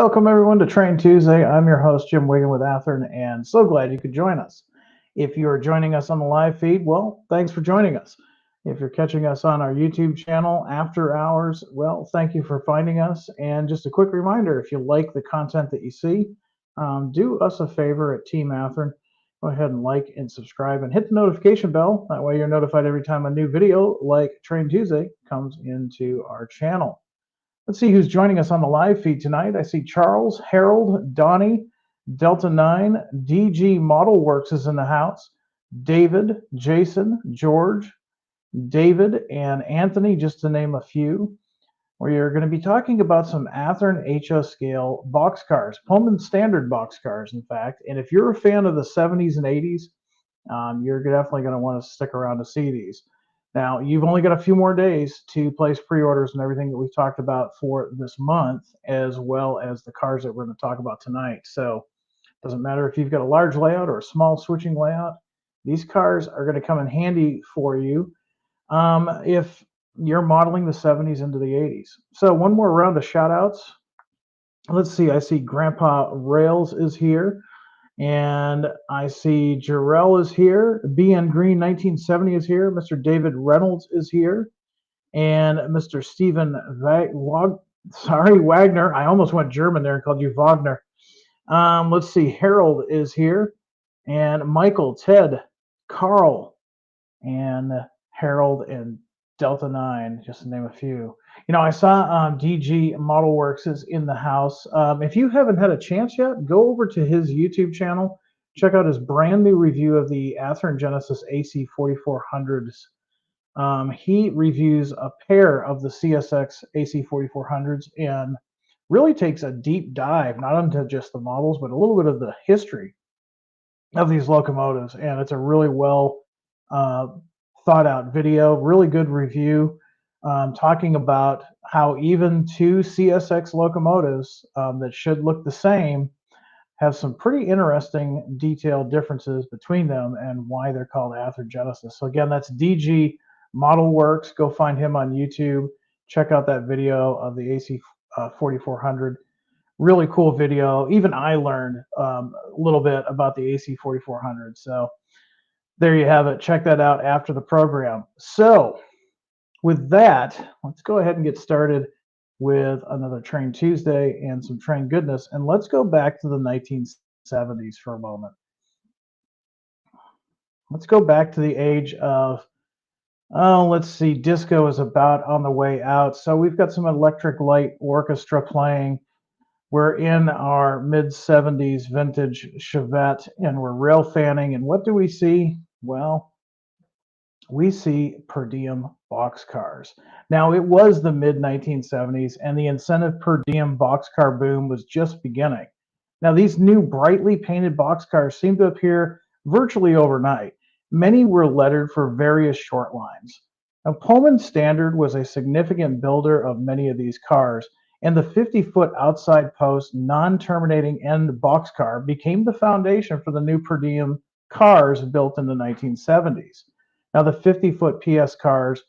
Welcome everyone to Train Tuesday. I'm your host, Jim Wigan with Athearn, and so glad you could join us. If you are joining us on the live feed, well, thanks for joining us. If you're catching us on our YouTube channel after hours, well, thank you for finding us. And just a quick reminder, if you like the content that you see, do us a favor at Team Athearn. Go ahead and like and subscribe and hit the notification bell. That way you're notified every time a new video like Train Tuesday comes into our channel. Let's see who's joining us on the live feed tonight. I see Charles, Harold, Donnie, Delta 9, DG Model Works is in the house, David, Jason, George, David, and Anthony, just to name a few. We are going to be talking about some Athearn HO scale boxcars, Pullman standard boxcars, in fact. And if you're a fan of the 70s and 80s, you're definitely going to want to stick around to see these. Now, you've only got a few more days to place pre-orders and everything that we've talked about for this month, as well as the cars that we're going to talk about tonight. So it doesn't matter if you've got a large layout or a small switching layout. These cars are going to come in handy for you if you're modeling the 70s into the 80s. So one more round of shout-outs. Let's see. I see Grandpa Rails is here. And I see Jarrell is here. BN Green 1970 is here. Mr. David Reynolds is here. And Mr. Stephen Wagner. I almost went German there and called you Wagner. Let's see. Harold is here. And Michael, Ted, Carl, and Harold and Delta 9, just to name a few. You know, I saw DG Model Works is in the house. If you haven't had a chance yet, go over to his YouTube channel. Check out his brand new review of the Athearn Genesis AC 4400s. He reviews a pair of the CSX AC 4400s and really takes a deep dive, not into just the models, but a little bit of the history of these locomotives. And it's a really well thought out video, really good review, talking about how even two CSX locomotives that should look the same have some pretty interesting detailed differences between them and why they're called Athearn Genesis. So again, that's DG Model Works. Go find him on YouTube. Check out that video of the AC 4400. Really cool video. Even I learned a little bit about the AC 4400. So there you have it. Check that out after the program. So with that, let's go ahead and get started with another Train Tuesday and some train goodness. And let's go back to the 1970s for a moment. Let's go back to the age of, let's see, disco is about on the way out. So we've got some electric light orchestra playing. We're in our mid-70s vintage Chevette, and we're rail fanning. And what do we see? Well, we see per diem boxcars. Now, it was the mid-1970s, and the incentive per diem boxcar boom was just beginning. Now, these new brightly painted boxcars seem to appear virtually overnight. Many were lettered for various short lines. Now, Pullman Standard was a significant builder of many of these cars, and the 50-foot outside post non-terminating end boxcar became the foundation for the new per diem cars built in the 1970s. Now, the 50-foot PS cars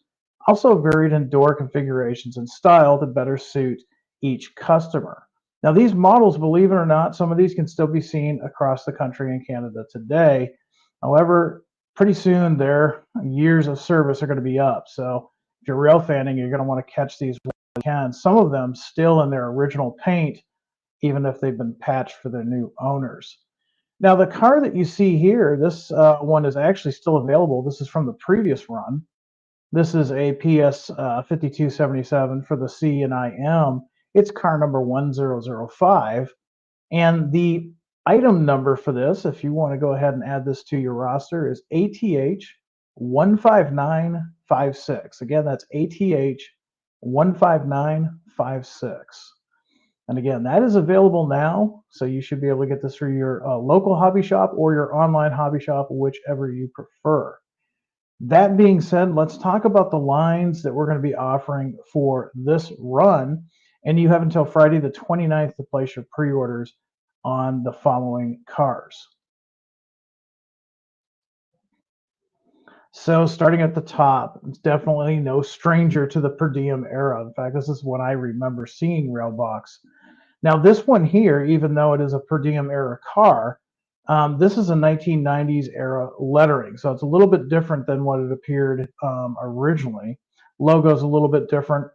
also varied in door configurations and style to better suit each customer. Now, these models, believe it or not, some of these can still be seen across the country and Canada today. However, pretty soon their years of service are going to be up. So if you're rail fanning, you're going to want to catch these when you can. Some of them still in their original paint, even if they've been patched for their new owners. Now, the car that you see here, this one is actually still available. This is from the previous run. This is a PS 5277 for the C and IM. It's car number 1005. And the item number for this, if you want to go ahead and add this to your roster, is ATH 15956. Again, that's ATH 15956. And again, that is available now, so you should be able to get this through your local hobby shop or your online hobby shop, whichever you prefer. That being said, let's talk about the lines that we're going to be offering for this run. And you have until Friday the 29th to place your pre-orders on the following cars. So starting at the top, it's definitely no stranger to the per diem era. In fact, this is when I remember seeing Railbox. Now, this one here, even though it is a per diem era car, this is a 1990s era lettering, so it's a little bit different than what it appeared originally. Logo's a little bit different.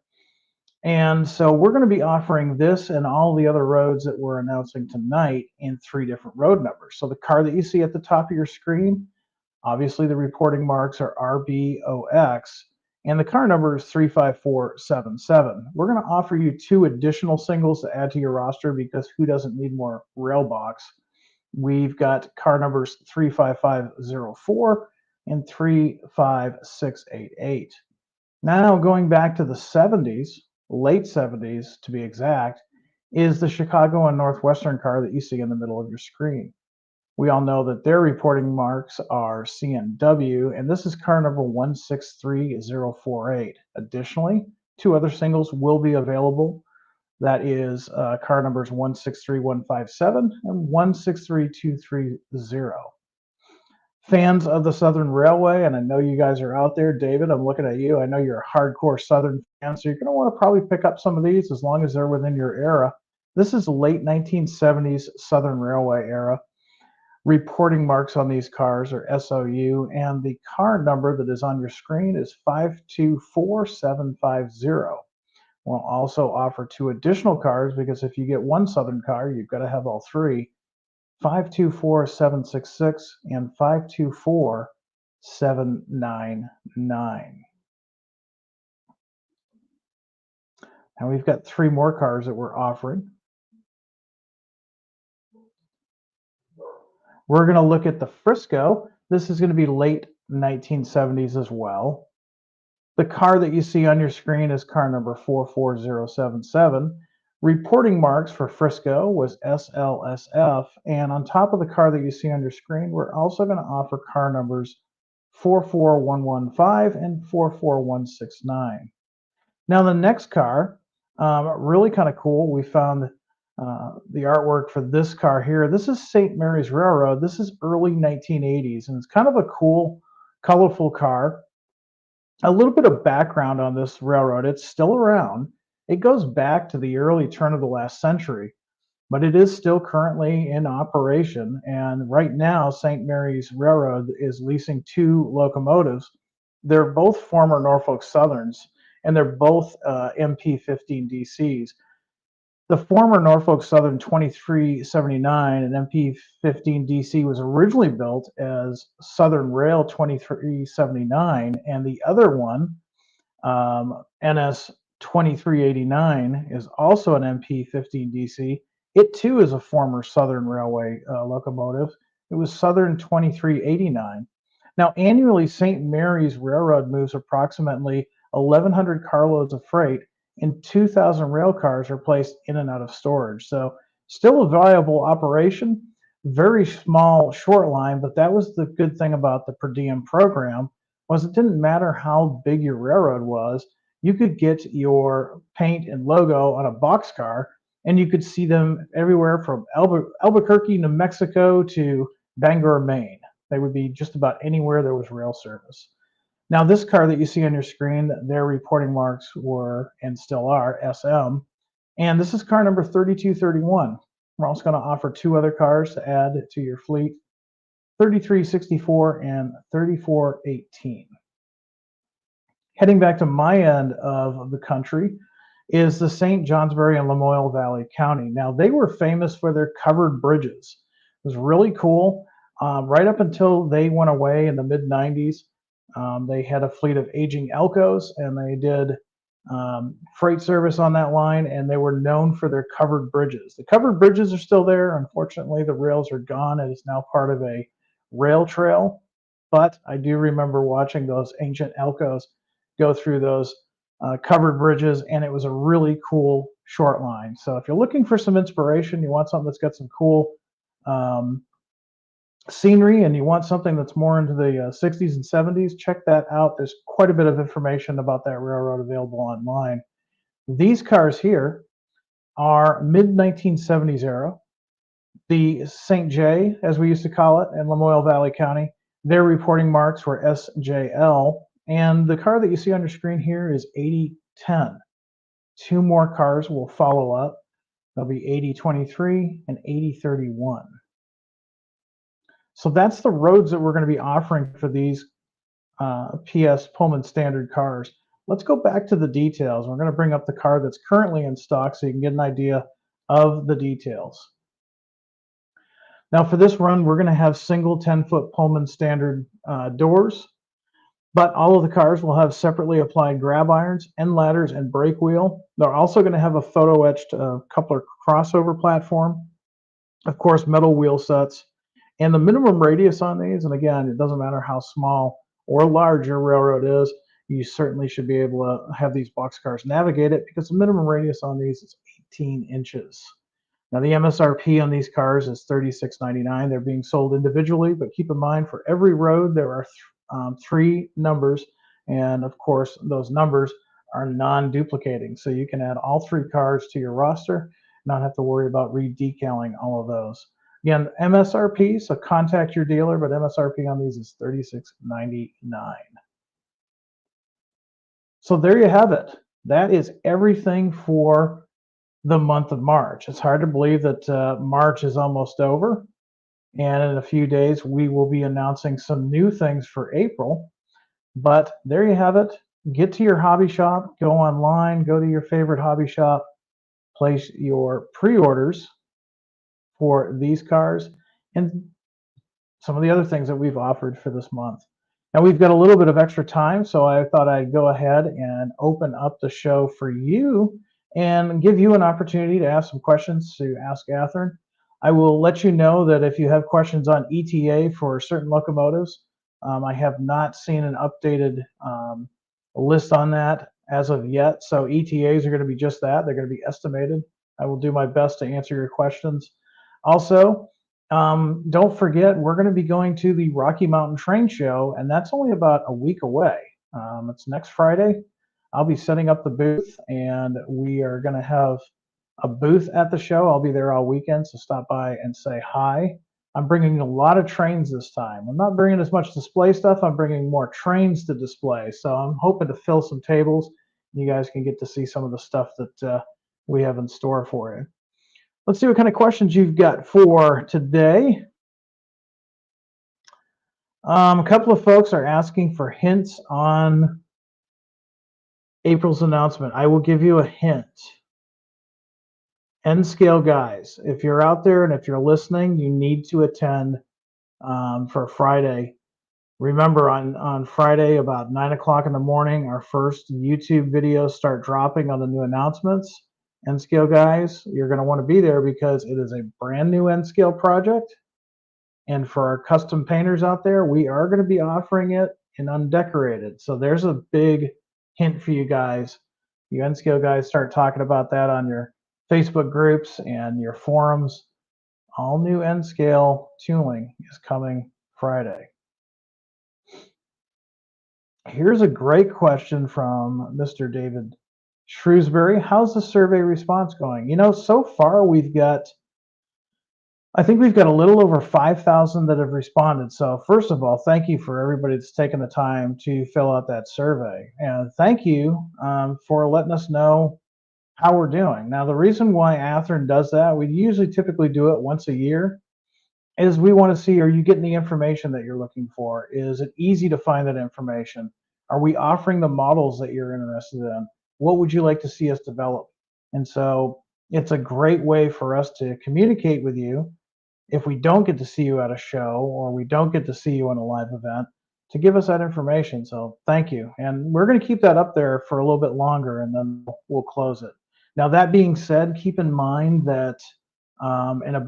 And so we're going to be offering this and all the other roads that we're announcing tonight in 3 different road numbers. So the car that you see at the top of your screen, obviously the reporting marks are RBOX, and the car number is 35477. We're going to offer you 2 additional singles to add to your roster because who doesn't need more rail box? We've got car numbers 35504 and 35688. Now, going back to the 70s, late 70s to be exact, is the Chicago and Northwestern car that you see in the middle of your screen. We all know that their reporting marks are CNW, and this is car number 163048. Additionally, 2 other singles will be available. That is car numbers 163157 and 163230. Fans of the Southern Railway, and I know you guys are out there. David, I'm looking at you. I know you're a hardcore Southern fan, so you're going to want to probably pick up some of these as long as they're within your era. This is late 1970s Southern Railway era. Reporting marks on these cars are SOU, and the car number that is on your screen is 524750. We'll also offer 2 additional cars because if you get one Southern car, you've got to have all 3. 524766 and 524799. Now we've got 3 more cars that we're offering. We're going to look at the Frisco. This is going to be late 1970s as well. The car that you see on your screen is car number 44077. Reporting marks for Frisco was SLSF, and on top of the car that you see on your screen, we're also going to offer car numbers 44115 and 44169. Now the next car, really kind of cool. We found the artwork for this car here. This is St. Mary's Railroad. This is early 1980s, and it's kind of a cool, colorful car. A little bit of background on this railroad. It's still around. It goes back to the early turn of the last century, but it is still currently in operation. And right now, St. Mary's Railroad is leasing 2 locomotives. They're both former Norfolk Southerns, and they're both MP15 DCs. The former Norfolk Southern 2379 and MP15 DC was originally built as Southern Rail 2379, and the other one, NS 2389, is also an MP15 DC. It too is a former Southern Railway locomotive. It was Southern 2389. Now, annually, St. Mary's Railroad moves approximately 1,100 carloads of freight, and 2,000 rail cars are placed in and out of storage. So, still a viable operation, very small, short line, but that was the good thing about the per diem program was it didn't matter how big your railroad was. You could get your paint and logo on a boxcar, and you could see them everywhere from Albuquerque, New Mexico to Bangor, Maine. They would be just about anywhere there was rail service. Now, this car that you see on your screen, their reporting marks were and still are SM, and this is car number 3231. We're also going to offer 2 other cars to add to your fleet, 3364 and 3418. Heading back to my end of the country is the St. Johnsbury and Lamoille Valley County. Now, they were famous for their covered bridges. It was really cool. Right up until they went away in the mid-90s, they had a fleet of aging Elcos, and they did freight service on that line, and they were known for their covered bridges. The covered bridges are still there. Unfortunately, the rails are gone. It is now part of a rail trail, but I do remember watching those ancient Elcos go through those covered bridges, and it was a really cool short line. So if you're looking for some inspiration, you want something that's got some cool scenery, and you want something that's more into the 60s and 70s, check that out. There's quite a bit of information about that railroad available online. These cars here are mid-1970s era. The St. J, as we used to call it, in Lamoille Valley County, their reporting marks were SJL, and the car that you see on your screen here is 8010. 2 more cars will follow up. There'll be 8023 and 8031. So that's the roads that we're going to be offering for these PS Pullman standard cars. Let's go back to the details. We're going to bring up the car that's currently in stock so you can get an idea of the details. Now for this run, we're going to have single 10-foot Pullman standard doors, but all of the cars will have separately applied grab irons, end ladders, and brake wheel. They're also going to have a photo etched coupler crossover platform, of course, metal wheel sets, and the minimum radius on these, and again, it doesn't matter how small or large your railroad is, you certainly should be able to have these boxcars navigate it because the minimum radius on these is 18 inches. Now the MSRP on these cars is $36.99. They're being sold individually, but keep in mind for every road there are three numbers, and of course those numbers are non-duplicating. So you can add all three cars to your roster, not have to worry about re-decaling all of those. Again, MSRP, so contact your dealer, but MSRP on these is $36.99. So there you have it. That is everything for the month of March. It's hard to believe that March is almost over. And in a few days, we will be announcing some new things for April. But there you have it. Get to your hobby shop, go online, go to your favorite hobby shop, place your pre-orders for these cars and some of the other things that we've offered for this month. Now we've got a little bit of extra time, so I thought I'd go ahead and open up the show for you and give you an opportunity to ask some questions to Ask Atherton. I will let you know that if you have questions on ETA for certain locomotives, I have not seen an updated list on that as of yet. So ETAs are going to be just that. They're going to be estimated. I will do my best to answer your questions. Also, don't forget, we're going to be going to the Rocky Mountain Train Show, and that's only about a week away. It's next Friday. I'll be setting up the booth, and we are going to have a booth at the show. I'll be there all weekend, so stop by and say hi. I'm bringing a lot of trains this time. I'm not bringing as much display stuff. I'm bringing more trains to display, so I'm hoping to fill some tables. You guys can get to see some of the stuff that we have in store for you. Let's see what kind of questions you've got for today. A couple of folks are asking for hints on April's announcement. I will give you a hint. N scale guys, if you're out there and if you're listening, you need to attend for Friday. Remember, on Friday about 9 o'clock in the morning, our first YouTube videos start dropping on the new announcements. N scale guys, you're going to want to be there because it is a brand new N scale project. And for our custom painters out there, we are going to be offering it in undecorated. So there's a big hint for you guys. You N-Scale guys, start talking about that on your Facebook groups and your forums. All new N-Scale tooling is coming Friday. Here's a great question from Mr. David Shrewsbury. How's the survey response going? You know, so far I think we've got a little over 5,000 that have responded. So first of all, thank you for everybody that's taken the time to fill out that survey. And thank you for letting us know how we're doing. Now, the reason why Atherton does that, we usually typically do it once a year, is we want to see, are you getting the information that you're looking for? Is it easy to find that information? Are we offering the models that you're interested in? What would you like to see us develop? And so it's a great way for us to communicate with you if we don't get to see you at a show or we don't get to see you in a live event, to give us that information. So thank you. And we're going to keep that up there for a little bit longer and then we'll close it. Now, that being said, keep in mind that in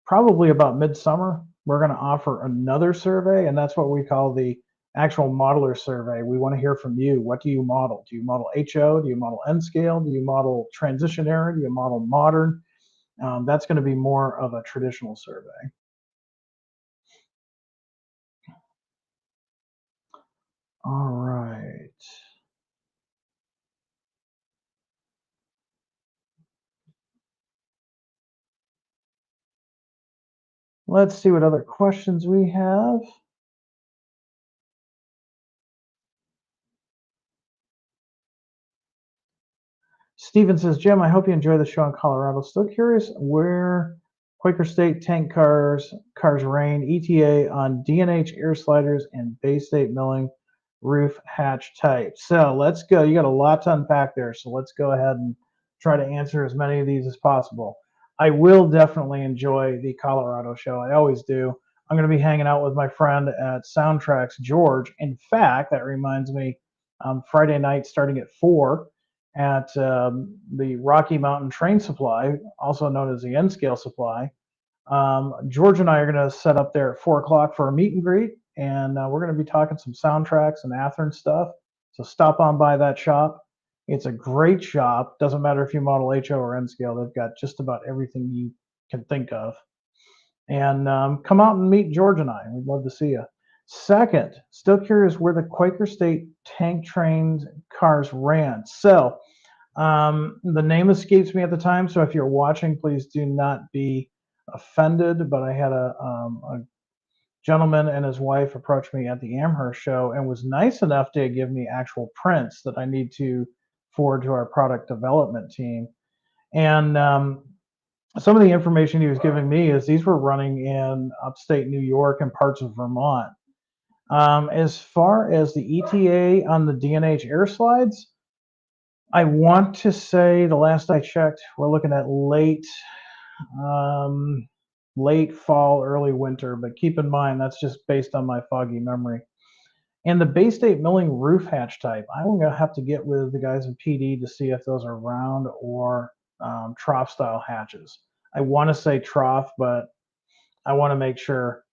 probably about midsummer, we're going to offer another survey, and that's what we call the actual modeler survey. We want to hear from you. What do you model? Do you model HO? Do you model N-scale? Do you model transition era? Do you model modern? That's going to be more of a traditional survey. All right. Let's see what other questions we have. Steven says, Jim, I hope you enjoy the show in Colorado. Still curious where Quaker State tank cars rain, ETA on D&H air sliders and Bay State milling roof hatch type. So let's go. You got a lot to unpack there. So let's go ahead and try to answer as many of these as possible. I will definitely enjoy the Colorado show. I always do. I'm going to be hanging out with my friend at Soundtracks, George. In fact, that reminds me, Friday night starting at 4 at the Rocky Mountain Train Supply, also known as the N-Scale Supply. George and I are going to set up there at 4 o'clock for a meet and greet, and we're going to be talking some soundtracks and Athearn stuff. So stop on by that shop. It's a great shop. Doesn't matter if you model HO or N-Scale. They've got just about everything you can think of. And come out and meet George and I. We'd love to see you. Second, still curious where the Quaker State tank trains cars ran. So the name escapes me at the time, so if you're watching, please do not be offended. But I had a gentleman and his wife approach me at the Amherst show and was nice enough to give me actual prints that I need to forward to our product development team. And some of the information he was giving me is these were running in upstate New York and parts of Vermont. As far as the ETA on the D&H air slides, I want to say the last I checked, we're looking at late fall, early winter, but keep in mind that's just based on my foggy memory. And the Bay State milling roof hatch type, I'm going to have to get with the guys in PD to see if those are round or trough style hatches. I want to say trough, but I want to make sure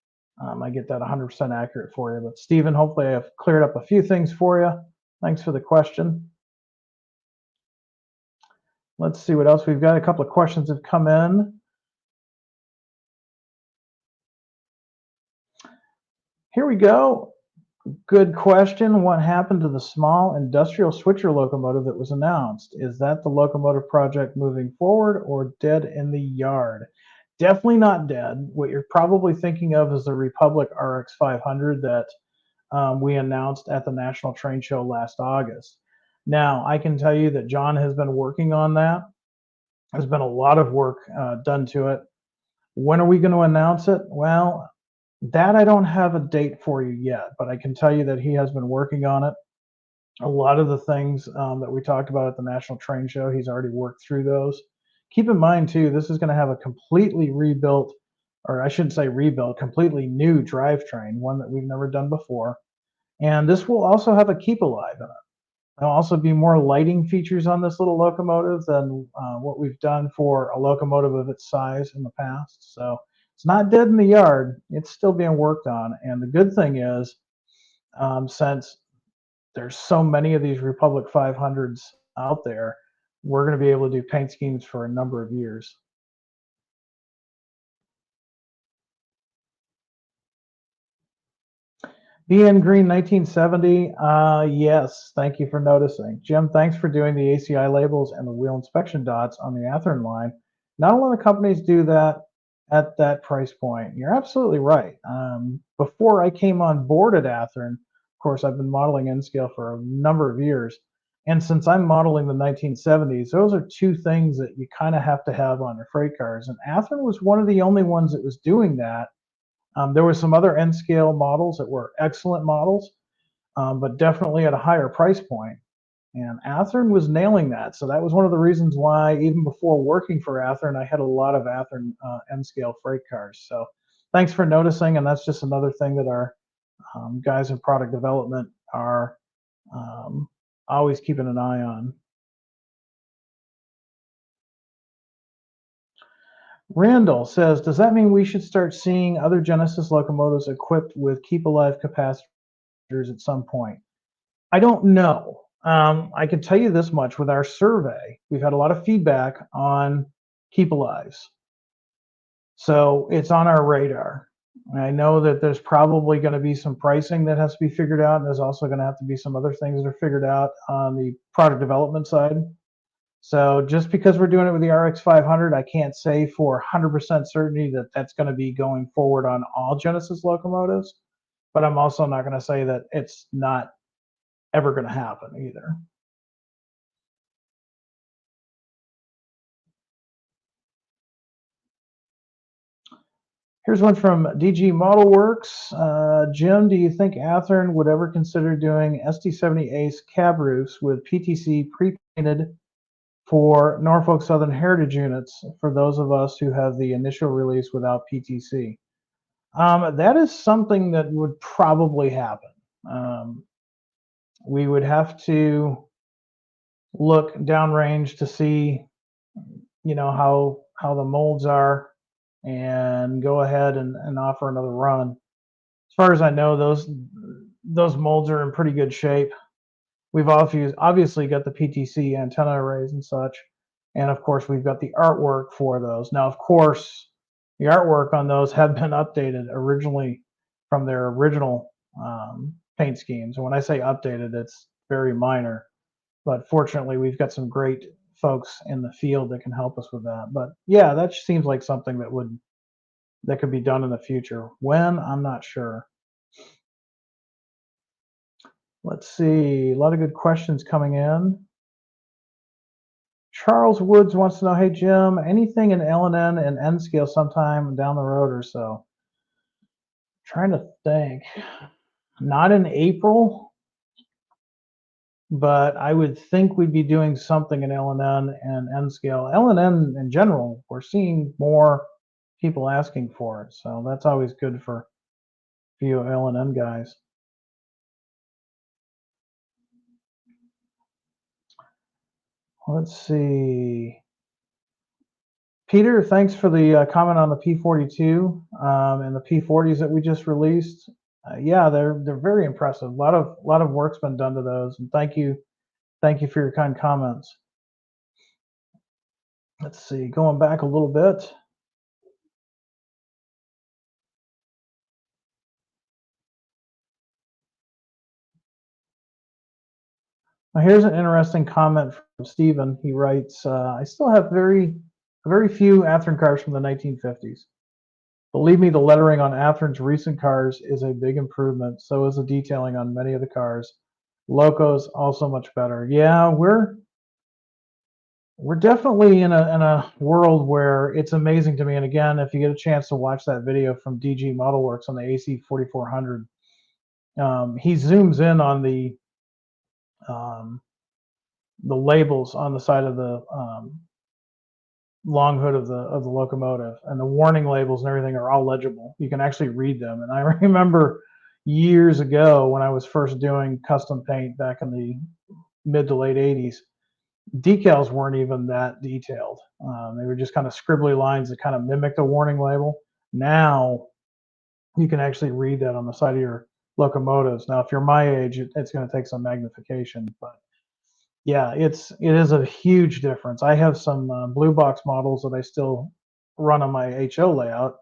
I get that 100% accurate for you. But Stephen, hopefully I've cleared up a few things for you. Thanks for the question. Let's see what else we've got. A couple of questions have come in. Here we go. Good question. What happened to the small industrial switcher locomotive that was announced? Is that the locomotive project moving forward or dead in the yard? Definitely not dead. What you're probably thinking of is the Republic RX 500 that we announced at the National Train Show last August. Now, I can tell you that John has been working on that. There's been a lot of work done to it. When are we going to announce it? Well, that I don't have a date for you yet, but I can tell you that he has been working on it. A lot of the things that we talked about at the National Train Show, he's already worked through those. Keep in mind, too, this is going to have a completely rebuilt, or I shouldn't say rebuilt, completely new drivetrain, one that we've never done before. And this will also have a keep alive in it. There'll also be more lighting features on this little locomotive than what we've done for a locomotive of its size in the past. So it's not dead in the yard. It's still being worked on. And the good thing is, since there's so many of these Republic 500s out there, we're going to be able to do paint schemes for a number of years. BN Green 1970, yes, thank you for noticing. Jim, thanks for doing the ACI labels and the wheel inspection dots on the Athearn line. Not a lot of companies do that at that price point. You're absolutely right. Before I came on board at Athearn, of course, I've been modeling N-Scale for a number of years. And since I'm modeling the 1970s, those are two things that you kind of have to have on your freight cars. And Athearn was one of the only ones that was doing that. There were some other N-Scale models that were excellent models, but definitely at a higher price point. And Athearn was nailing that. So that was one of the reasons why, even before working for Athearn, I had a lot of Athearn N-Scale freight cars. So thanks for noticing. And that's just another thing that our guys in product development are always keeping an eye on. Randall says, does that mean we should start seeing other Genesis locomotives equipped with keep alive capacitors at some point? I don't know. I can tell you this much: with our survey, we've had a lot of feedback on keep alives. So it's on our radar. I know that there's probably going to be some pricing that has to be figured out, and there's also going to have to be some other things that are figured out on the product development side. So just because we're doing it with the RX 500, I can't say for 100% certainty that that's going to be going forward on all Genesis locomotives, but I'm also not going to say that it's not ever going to happen either. Here's one from DG Model Works. Jim, do you think Athearn would ever consider doing ST70 Ace cab roofs with PTC pre-painted for Norfolk Southern Heritage units for those of us who have the initial release without PTC? That is something that would probably happen. We would have to look downrange to see, how the molds are, and go ahead and offer another run. As far as I know, those molds are in pretty good shape. We've obviously got the PTC antenna arrays and such, and of course we've got the artwork for those. Now, of course, the artwork on those have been updated originally from their original paint schemes. And when I say updated, it's very minor. But fortunately, we've got some great folks in the field that can help us with that. But yeah, that seems like something that could be done in the future. When, I'm not sure. Let's see, a lot of good questions coming in. Charles Woods wants to know, hey Jim, anything in L&N and N scale sometime down the road or so? Trying to think. Not in April, but I would think we'd be doing something in L&N and N scale. L&N in general, we're seeing more people asking for it, so that's always good for you L&N guys. Let's see. Peter, thanks for the comment on the P42 and the P40s that we just released. Yeah, they're very impressive. A lot of work's been done to those, and thank you for your kind comments. Let's see, going back a little bit. Now here's an interesting comment from Stephen. He writes, I still have very few Athearn cars from the 1950s. Believe me, the lettering on Athearn's recent cars is a big improvement. So is the detailing on many of the cars. Locos also much better. Yeah, we're definitely in a world where it's amazing to me. And again, if you get a chance to watch that video from DG Model Works on the AC 4400, he zooms in on the labels on the side of the long hood of the locomotive, and the warning labels and everything are all legible. You can actually read them. And I remember years ago when I was first doing custom paint back in the mid to late 80s, decals weren't even that detailed. They were just kind of scribbly lines that kind of mimicked a warning label. Now you can actually read that on the side of your locomotives. Now, if you're my age, it's going to take some magnification, but yeah, it is a huge difference. I have some blue box models that I still run on my HO layout,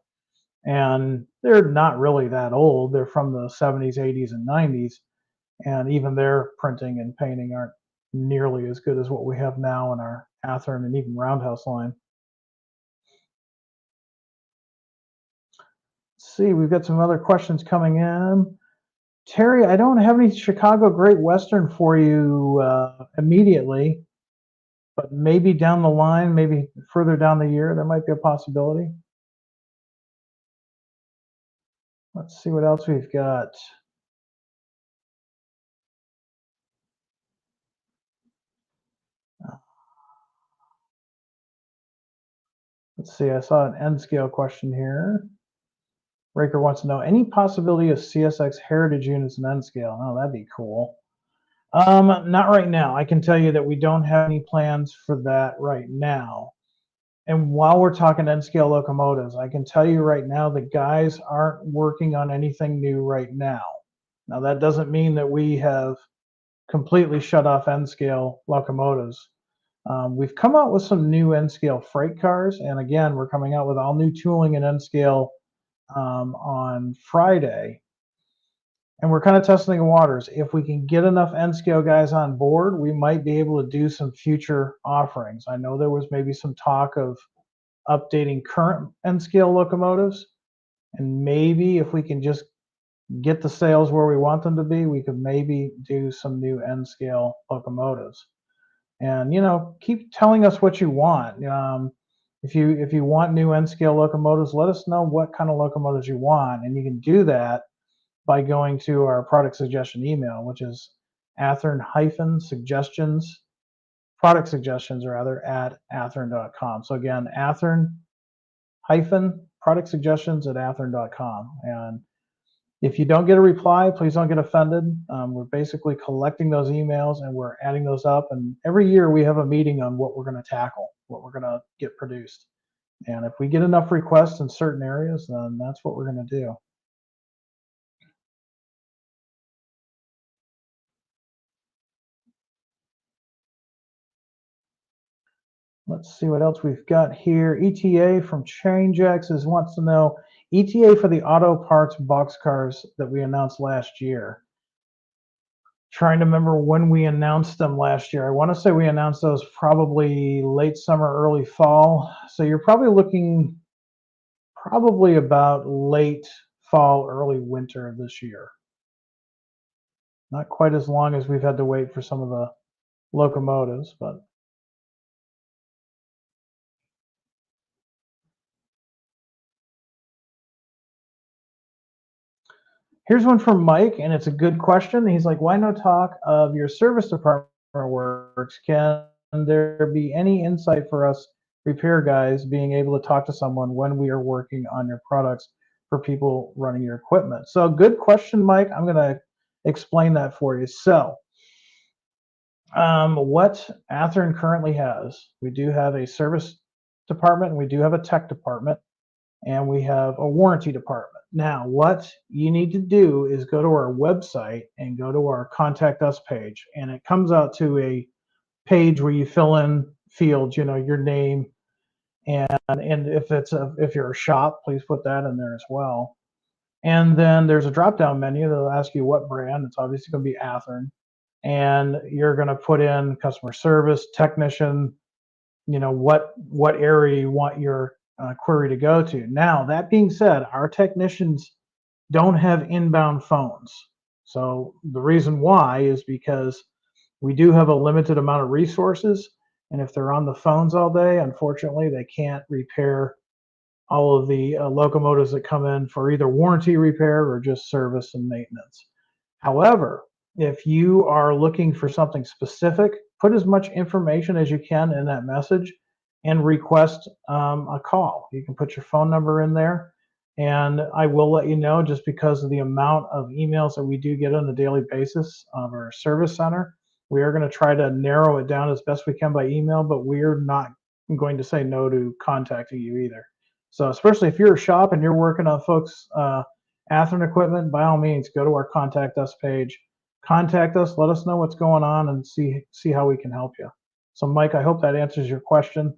and they're not really that old. They're from the 70s, 80s, and 90s, and even their printing and painting aren't nearly as good as what we have now in our Athearn and even Roundhouse line. Let's see, we've got some other questions coming in. Terry, I don't have any Chicago Great Western for you immediately, but maybe down the line, maybe further down the year, there might be a possibility. Let's see what else we've got. Let's see, I saw an N scale question here. Raker wants to know, any possibility of CSX heritage units in N scale? Oh, that'd be cool. Not right now. I can tell you that we don't have any plans for that right now. And while we're talking N scale locomotives, I can tell you right now the guys aren't working on anything new right now. Now, that doesn't mean that we have completely shut off N scale locomotives. We've come out with some new N scale freight cars, and again, we're coming out with all new tooling in N scale on Friday. And we're kind of testing the waters. If we can get enough N scale guys on board, we might be able to do some future offerings. I know there was maybe some talk of updating current N scale locomotives, and maybe if we can just get the sales where we want them to be, we could maybe do some new N scale locomotives. And keep telling us what you want. if you want new N scale locomotives, let us know what kind of locomotives you want, and you can do that by going to our product suggestion email, which is Athearn-suggestions, product suggestions rather, at athearn.com. So again, Athearn-product suggestions at athearn.com. And if you don't get a reply, please don't get offended. We're basically collecting those emails and we're adding those up. And every year we have a meeting on what we're going to tackle, what we're going to get produced. And if we get enough requests in certain areas, then that's what we're going to do. Let's see what else we've got here. ETA from ChangeX wants to know ETA for the auto parts boxcars that we announced last year. Trying to remember when we announced them last year. I want to say we announced those probably late summer, early fall. So you're probably looking probably about late fall, early winter of this year. Not quite as long as we've had to wait for some of the locomotives, but here's one from Mike, and it's a good question. He's like, why no talk of your service department works? Can there be any insight for us repair guys being able to talk to someone when we are working on your products for people running your equipment? So good question, Mike. I'm going to explain that for you. So what Athearn currently has, we do have a service department, and we do have a tech department, and we have a warranty department. Now, what you need to do is go to our website and go to our contact us page, and it comes out to a page where you fill in fields, your name, and if you're a shop, please put that in there as well. And then there's a drop down menu that'll ask you what brand. It's obviously going to be Athearn, and you're going to put in customer service, technician, what area you want your query to go to. Now, that being said, our technicians don't have inbound phones. So the reason why is because we do have a limited amount of resources, and if they're on the phones all day, unfortunately, they can't repair all of the locomotives that come in for either warranty repair or just service and maintenance. However, if you are looking for something specific, put as much information as you can in that message and request a call. You can put your phone number in there, and I will let you know, just because of the amount of emails that we do get on a daily basis of our service center. We are going to try to narrow it down as best we can by email, but we're not going to say no to contacting you either. So especially if you're a shop and you're working on folks' Athearn equipment, by all means, go to our contact us page, contact us, let us know what's going on, and see how we can help you. So Mike, I hope that answers your question.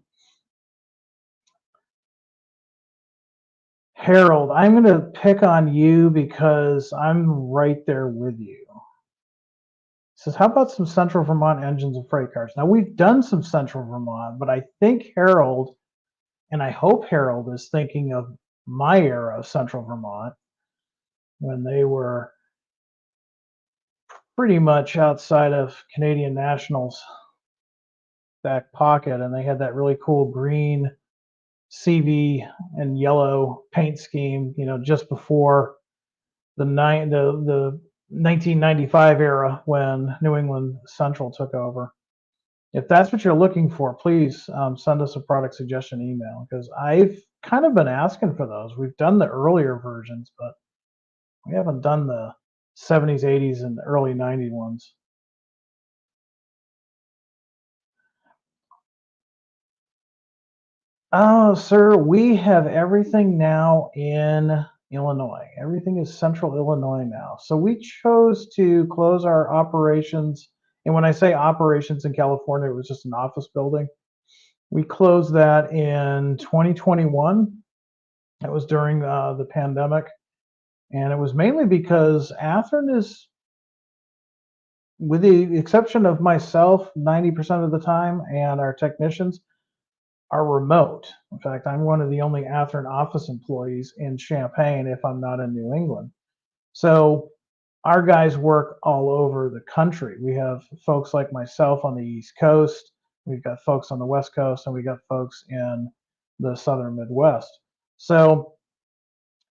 Harold, I'm going to pick on you because I'm right there with you. Says, how about some Central Vermont engines and freight cars? Now, we've done some Central Vermont, but I think Harold, and I hope Harold is thinking of my era of Central Vermont, when they were pretty much outside of Canadian National's back pocket, and they had that really cool green CV and yellow paint scheme, just before the 1995 era when New England Central took over. If that's what you're looking for, please send us a product suggestion email, because I've kind of been asking for those. We've done the earlier versions, but we haven't done the 70s, 80s, and early 90s ones. Oh, sir, we have everything now in Illinois. Everything is central Illinois now. So we chose to close our operations. And when I say operations in California, it was just an office building. We closed that in 2021. That was during the pandemic. And it was mainly because Athearn is, with the exception of myself, 90% of the time, and our technicians, are remote. In fact, I'm one of the only Athearn office employees in Champaign if I'm not in New England. So our guys work all over the country. We have folks like myself on the East Coast. We've got folks on the West Coast, and we got folks in the southern Midwest. So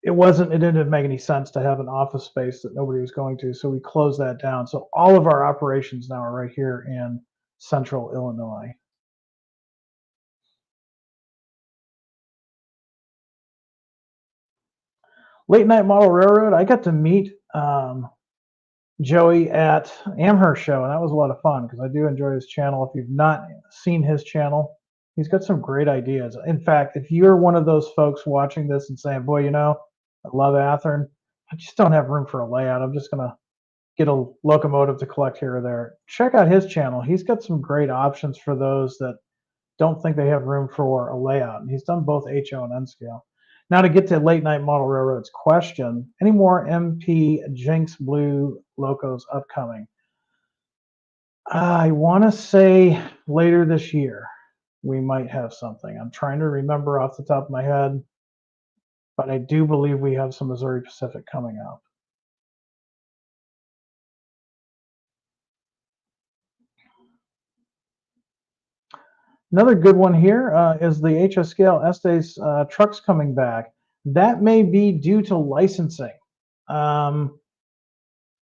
it didn't make any sense to have an office space that nobody was going to, so we closed that down. So all of our operations now are right here in central Illinois. Late Night Model Railroad, I got to meet Joey at Amherst show, and that was a lot of fun because I do enjoy his channel. If you've not seen his channel, he's got some great ideas. In fact, if you're one of those folks watching this and saying, boy, I love Athearn, I just don't have room for a layout. I'm just going to get a locomotive to collect here or there. Check out his channel. He's got some great options for those that don't think they have room for a layout. And he's done both HO and N scale. Now to get to Late Night Model Railroad's question, any more MP Jinx Blue locos upcoming? I want to say later this year we might have something. I'm trying to remember off the top of my head, but I do believe we have some Missouri Pacific coming out. Another good one here is the HO scale Estes trucks coming back. That may be due to licensing. Um,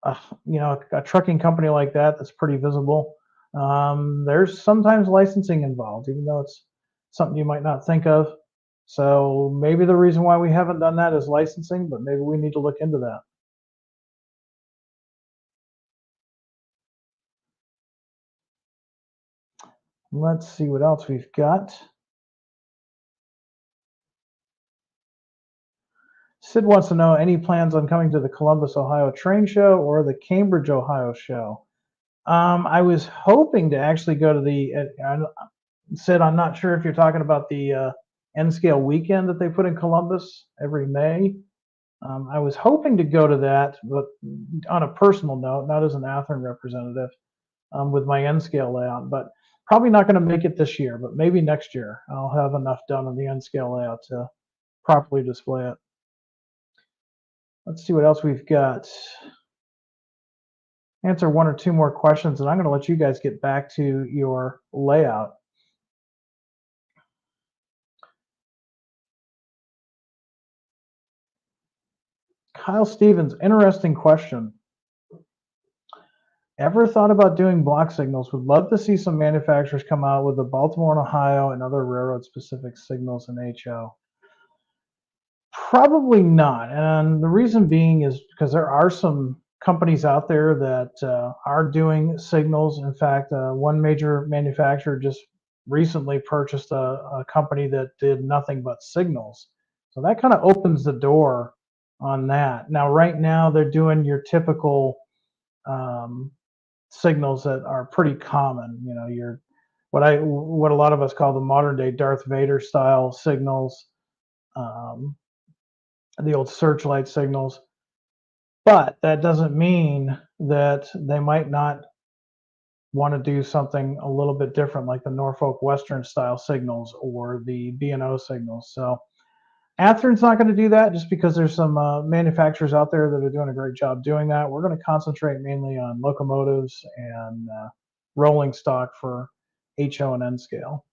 a trucking company like that's pretty visible. There's sometimes licensing involved, even though it's something you might not think of. So maybe the reason why we haven't done that is licensing, but maybe we need to look into that. Let's see what else we've got. Sid wants to know any plans on coming to the Columbus, Ohio train show or the Cambridge, Ohio show. I was hoping to actually go to Sid, I'm not sure if you're talking about the N scale weekend that they put in Columbus every May. I was hoping to go to that, but on a personal note, not as an Athearn representative, with my N scale layout, but probably not going to make it this year, but maybe next year I'll have enough done on the N scale layout to properly display it. Let's see what else we've got. Answer one or two more questions, and I'm going to let you guys get back to your layout. Kyle Stevens, interesting question. Ever thought about doing block signals? Would love to see some manufacturers come out with the Baltimore and Ohio and other railroad specific signals in HO. Probably not. And the reason being is because there are some companies out there that are doing signals. In fact, one major manufacturer just recently purchased a company that did nothing but signals. So that kind of opens the door on that. Now, right now, they're doing your typical signals that are pretty common. Your what a lot of us call the modern day Darth Vader style signals, um, the old searchlight signals. But that doesn't mean that they might not want to do something a little bit different, like the Norfolk Western style signals or the B&O signals. So Athearn's not going to do that just because there's some manufacturers out there that are doing a great job doing that. We're going to concentrate mainly on locomotives and rolling stock for HO and N scale.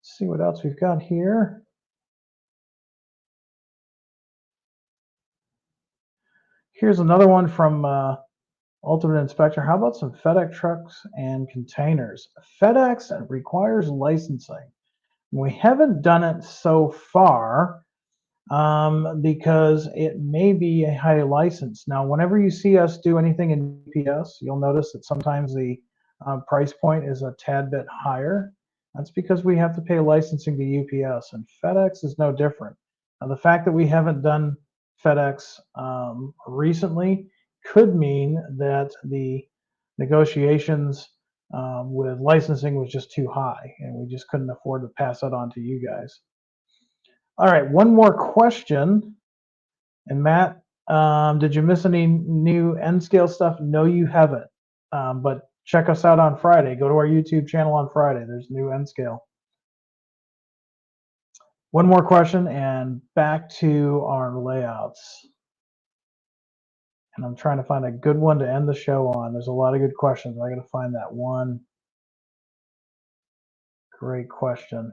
Let's see what else we've got here. Here's another one from Ultimate Inspector. How about some FedEx trucks and containers? FedEx requires licensing. We haven't done it so far because it may be a high license. Now, whenever you see us do anything in UPS, you'll notice that sometimes the price point is a tad bit higher. That's because we have to pay licensing to UPS, and FedEx is no different. Now, the fact that we haven't done FedEx recently could mean that the negotiations with licensing was just too high, and we just couldn't afford to pass that on to you guys. All right, one more question. And Matt, did you miss any new N scale stuff? No, you haven't. But check us out on Friday. Go to our YouTube channel on Friday. There's new N scale. One more question and back to our layouts. And I'm trying to find a good one to end the show on. There's a lot of good questions. I got to find that one. Great question.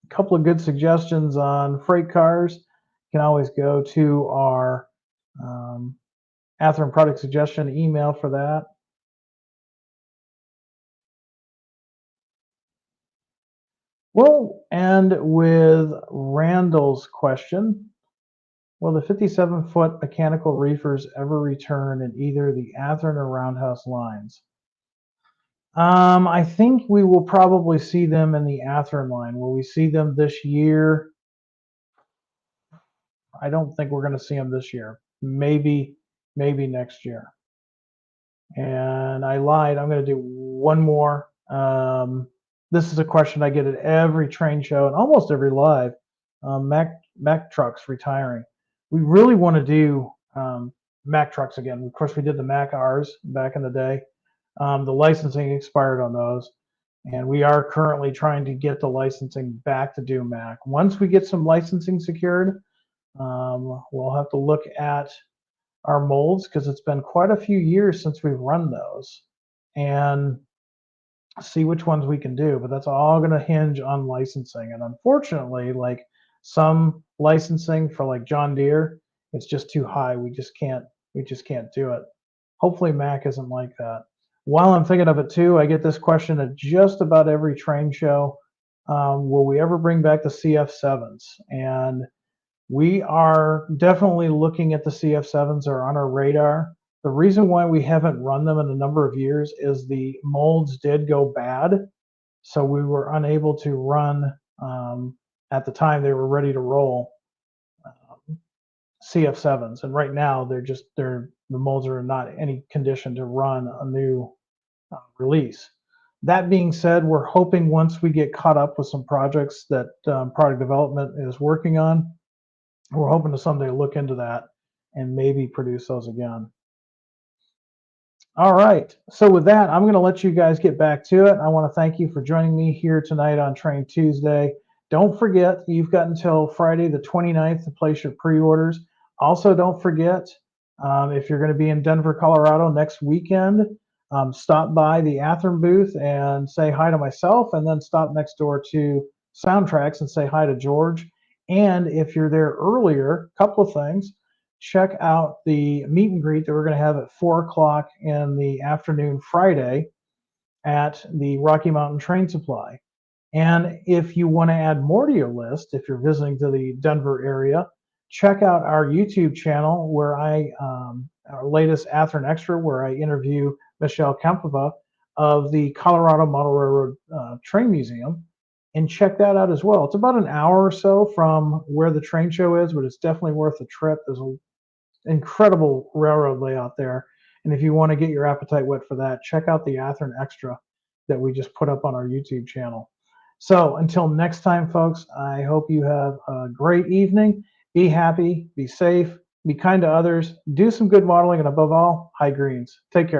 A couple of good suggestions on freight cars. You can always go to our um, Athearn product suggestion email for that. We'll end with Randall's question. Will the 57-foot mechanical reefers ever return in either the Athearn or Roundhouse lines? I think we will probably see them in the Athearn line. Will we see them this year? I don't think we're going to see them this year. Maybe next year. And I lied. I'm going to do one more. This is a question I get at every train show and almost every live. Mack trucks retiring. We really want to do Mack trucks again. Of course, we did the Mack R's back in the day. The licensing expired on those, and we are currently trying to get the licensing back to do Mack. Once we get some licensing secured, we'll have to look at our molds because it's been quite a few years since we've run those and see which ones we can do. But that's all going to hinge on licensing. And unfortunately, like some licensing for like John Deere, it's just too high. We just can't do it. Hopefully Mac isn't like that. While I'm thinking of it too, I get this question at just about every train show. Will we ever bring back the CF7s? And we are definitely looking at the CF7s are on our radar. The reason why we haven't run them in a number of years is the molds did go bad, so we were unable to run at the time they were ready to roll CF7s. And right now the molds are not in any condition to run a new release. That being said, we're hoping once we get caught up with some projects that product development is working on, we're hoping to someday look into that and maybe produce those again. All right. So with that, I'm going to let you guys get back to it. I want to thank you for joining me here tonight on Train Tuesday. Don't forget, you've got until Friday the 29th to place your pre-orders. Also, don't forget, if you're going to be in Denver, Colorado next weekend, stop by the Athearn booth and say hi to myself, and then stop next door to Soundtracks and say hi to George. And if you're there earlier, a couple of things. Check out the meet and greet that we're going to have at 4 o'clock in the afternoon Friday at the Rocky Mountain Train Supply. And if you want to add more to your list, if you're visiting to the Denver area, check out our YouTube channel where our latest Athearn Extra, where I interview Michelle Kempova of the Colorado Model Railroad Train Museum, and check that out as well. It's about an hour or so from where the train show is, but it's definitely worth the trip. There's an incredible railroad layout there. And if you want to get your appetite whet for that, check out the Athearn Extra that we just put up on our YouTube channel. So until next time, folks, I hope you have a great evening. Be happy, be safe, be kind to others, do some good modeling, and above all, high greens. Take care.